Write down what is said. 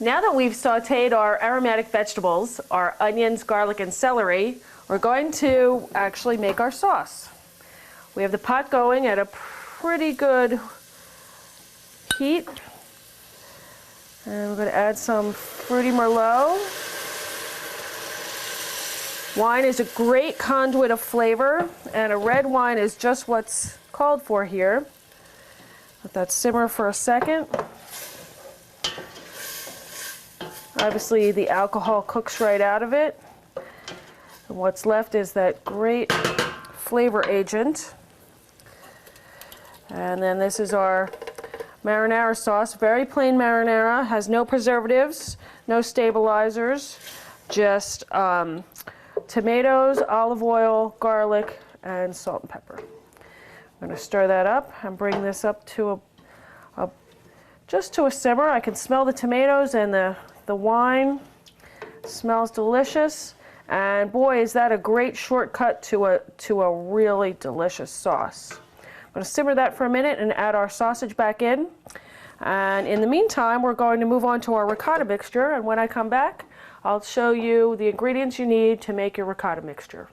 Now that we've sauteed our aromatic vegetables, our onions, garlic, and celery, we're going to actually make our sauce. We have the pot going at a pretty good heat. And we're going to add some fruity merlot. Wine is a great conduit of flavor, and a red wine is just what's called for here. Let that simmer for a second. Obviously, the alcohol cooks right out of it. And what's left is that great flavor agent. And then this is our marinara sauce. Very plain marinara, has no preservatives, no stabilizers, just tomatoes, olive oil, garlic, and salt and pepper. I'm going to stir that up and bring this up to just to a simmer. I can smell the tomatoes and the wine. Smells delicious, and boy, is that a great shortcut to a really delicious sauce. I'm going to simmer that for a minute and add our sausage back in. And in the meantime, we're going to move on to our ricotta mixture, and when I come back, I'll show you the ingredients you need to make your ricotta mixture.